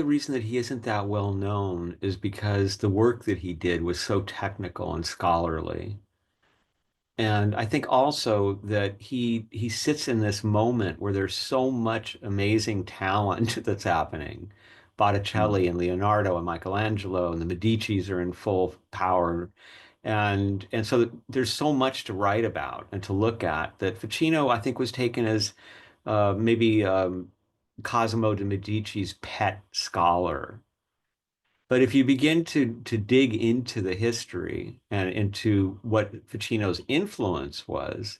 The reason that he isn't that well known is because the work that he did was so technical and scholarly. And I think also that he sits in this moment where there's so much amazing talent that's happening. Mm. Botticelli and Leonardo and Michelangelo and the Medicis are in full power. And so there's so much to write about and to look at that Ficino, I think, was taken as maybe Cosimo de' Medici's pet scholar. But if you begin to dig into the history and into what Ficino's influence was,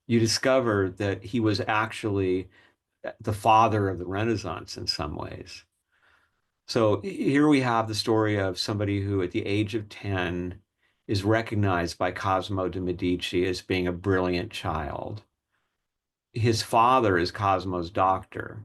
you discover that he was actually the father of the Renaissance in some ways. So here we have the story of somebody who, at the age of 10, is recognized by Cosimo de' Medici as being a brilliant child. His father is Cosimo's doctor.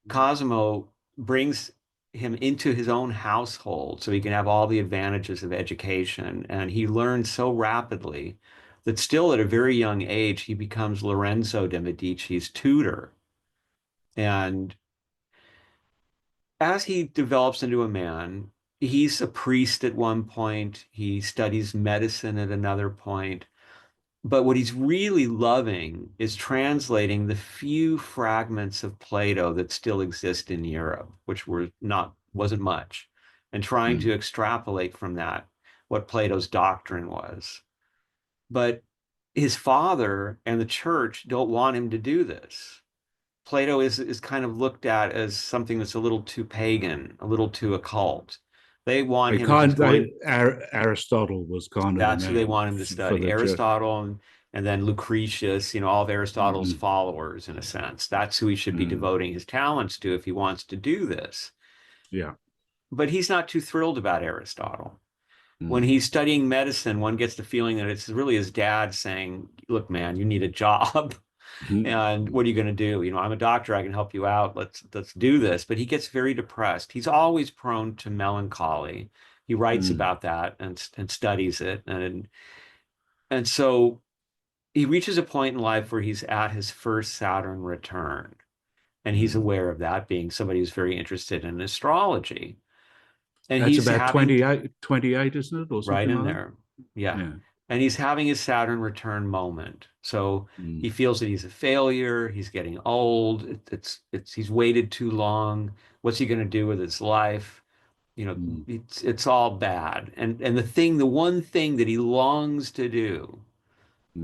Cosimo brings him into his own household so he can have all the advantages of education. And he learns so rapidly that still at a very young age, he becomes Lorenzo de' Medici's tutor. And as he develops into a man, he's a priest at one point, he studies medicine at another point. But what he's really loving is translating the few fragments of Plato that still exist in Europe, which wasn't much, and trying to Mm. extrapolate from that what Plato's doctrine was. But his father and the church don't want him to do this. Plato is kind of looked at as something that's a little too pagan, a little too occult. They want him, if he's going, Aristotle was kind of the that's who they man want him to for study. the church. Aristotle and then Lucretius, all of Aristotle's Mm. followers, in a sense. That's who he should be Mm. devoting his talents to if he wants to do this. Yeah. But he's not too thrilled about Aristotle. When Mm. he's studying medicine, one gets the feeling that it's really his dad saying, "Look, man, you need a job." And what are you going to do? I'm a doctor. I can help you out. Let's do this. But he gets very depressed. He's always prone to melancholy. He writes Mm. about that and studies it. And so he reaches a point in life where he's at his first Saturn return. And he's Mm. aware of that, being somebody who's very interested in astrology. And That's he's about having 28, isn't it, or right something in like that? there. Yeah. Yeah. And he's having his Saturn return moment. So he Mm. feels that he's a failure. He's getting old. He's waited too long. What's he going to do with his life? Mm. It's all bad. And the one thing that he longs to do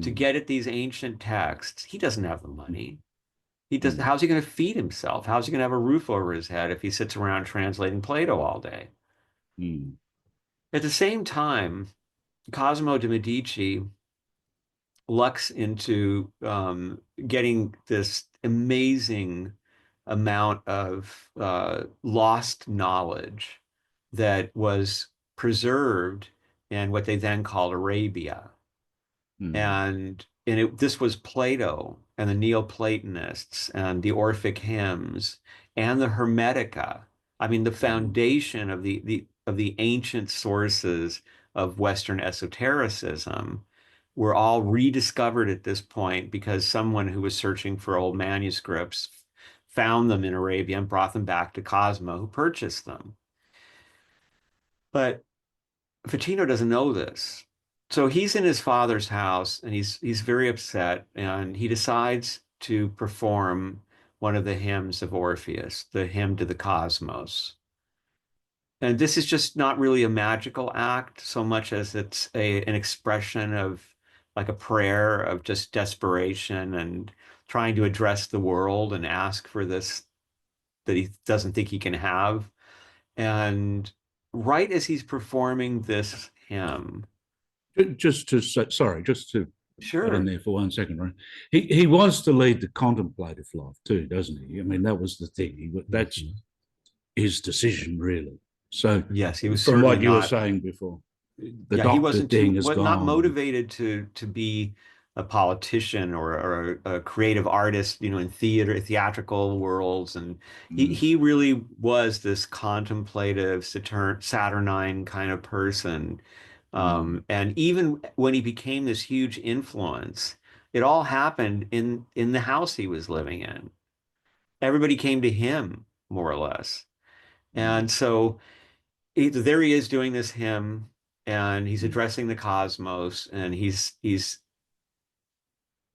to Mm. get at these ancient texts, he doesn't have the money. He does. Mm. How's he going to feed himself? How's he going to have a roof over his head if he sits around translating Plato all day? Mm. At the same time, Cosimo de' Medici lucks into getting this amazing amount of lost knowledge that was preserved in what they then called Arabia. Mm. And this was Plato and the Neoplatonists and the Orphic hymns and the Hermetica. I mean, the Mm. foundation of the ancient sources of Western esotericism were all rediscovered at this point because someone who was searching for old manuscripts found them in Arabia and brought them back to Cosmo, who purchased them. But Ficino doesn't know this. So he's in his father's house and he's very upset and he decides to perform one of the hymns of Orpheus, the hymn to the cosmos. And this is just not really a magical act so much as it's an expression of like a prayer of just desperation and trying to address the world and ask for this that he doesn't think he can have. And right as he's performing this hymn, Just to say, sorry, just to cut in sure. there for 1 second, right? He wants to lead the contemplative life too, doesn't he? I mean, that was the thing. That's Mhm. his decision, really. So, Yes, he was from certainly what you were not. saying before, the Yeah, he doctor wasn't too thing is what not gone. motivated to be a politician or a creative artist, in theatrical worlds. And Mm. he really was this contemplative, Saturnine kind of person. Mm. And even when he became this huge influence, it all happened in the house he was living in. Everybody came to him, more or less. Mm. And so there he is doing this hymn, and he's Mm. addressing the cosmos, and he's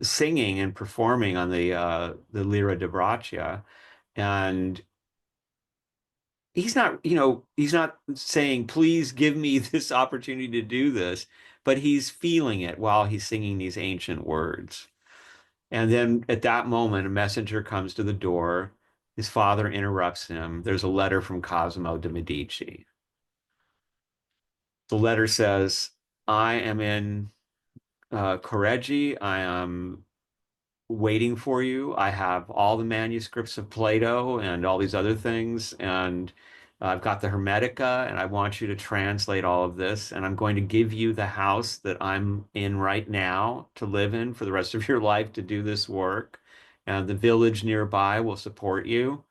singing and performing on the Lyra de Braccia, and he's not saying, please give me this opportunity to do this, but he's feeling it while he's singing these ancient words. And then at that moment, a messenger comes to the door. His father interrupts him. There's a letter from Cosimo de' Medici. The letter says, I am in Correggi. I am waiting for you. I have all the manuscripts of Plato and all these other things, and I've got the Hermetica, and I want you to translate all of this. And I'm going to give you the house that I'm in right now to live in for the rest of your life to do this work. And the village nearby will support you.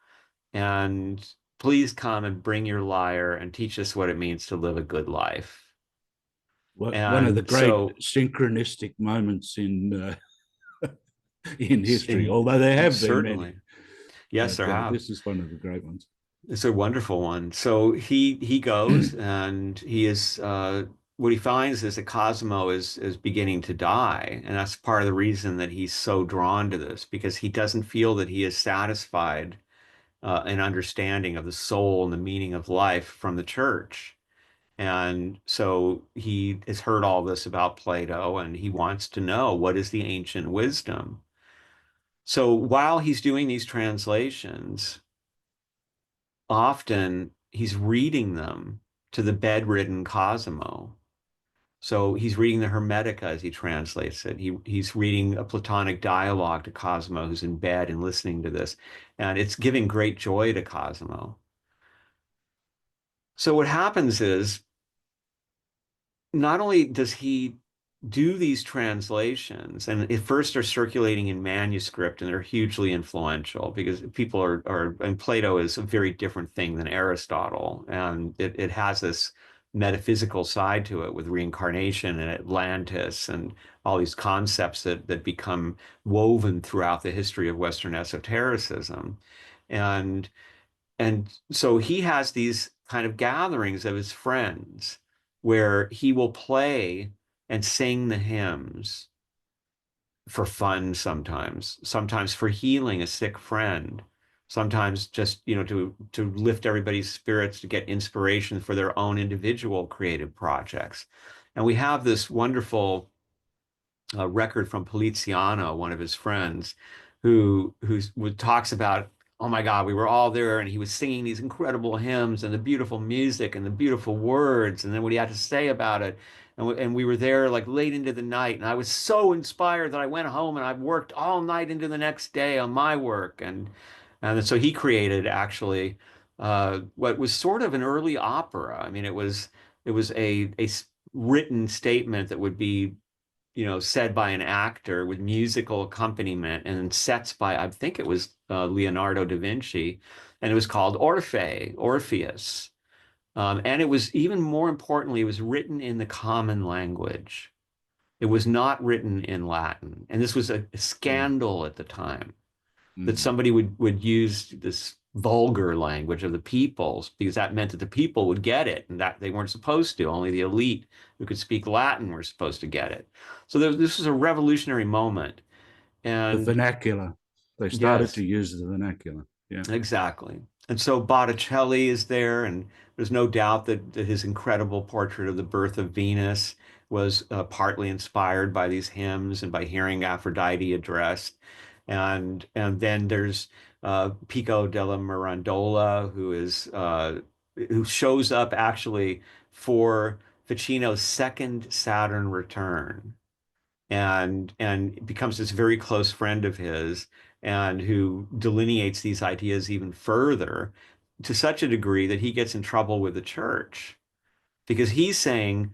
And please come and bring your lyre and teach us what it means to live a good life. One of the And great so, synchronistic moments in history, in although there have been many, certainly, yes, but there have. this is one of the great ones. It's a wonderful one. So he goes and he is what he finds is that Cosimo is beginning to die, and that's part of the reason that he's so drawn to this because he doesn't feel that he is satisfied an understanding of the soul and the meaning of life from the church. And so he has heard all this about Plato and he wants to know what is the ancient wisdom. So while he's doing these translations, often he's reading them to the bedridden Cosimo. So he's reading the Hermetica as he translates it. He's reading a Platonic dialogue to Cosimo, who's in bed and listening to this. And it's giving great joy to Cosimo. So what happens is not only does he do these translations, and at first are circulating in manuscript and they're hugely influential because people and Plato is a very different thing than Aristotle. And it has this metaphysical side to it with reincarnation and Atlantis and all these concepts that become woven throughout the history of Western esotericism. And and so he has these kind of gatherings of his friends where he will play and sing the hymns for fun sometimes, sometimes for healing a sick friend, sometimes just, to lift everybody's spirits to get inspiration for their own individual creative projects. And we have this wonderful a record from Poliziano, one of his friends, who talks about, oh my God, we were all there, and he was singing these incredible hymns and the beautiful music and the beautiful words, and then what he had to say about it. And we were there like late into the night, and I was so inspired that I went home and I worked all night into the next day on my work. And so he created actually what was sort of an early opera. I mean, it was a written statement that would be said by an actor with musical accompaniment and sets by, I think it was Leonardo da Vinci, and it was called Orpheus. And it was even more importantly, it was written in the common language. It was not written in Latin. And this was a Mm. scandal at the time that Mm. somebody would use this vulgar language of the peoples because that meant that the people would get it and that they weren't supposed to. Only the elite who could speak Latin were supposed to get it. So this was a revolutionary moment. The And vernacular. They started to yes, use the vernacular. Yeah. exactly. And so Botticelli is there, and there's no doubt that his incredible portrait of the birth of Venus was partly inspired by these hymns and by hearing Aphrodite addressed. And then there's Pico della Mirandola, who shows up actually for Ficino's second Saturn return and becomes this very close friend of his and who delineates these ideas even further to such a degree that he gets in trouble with the church because he's saying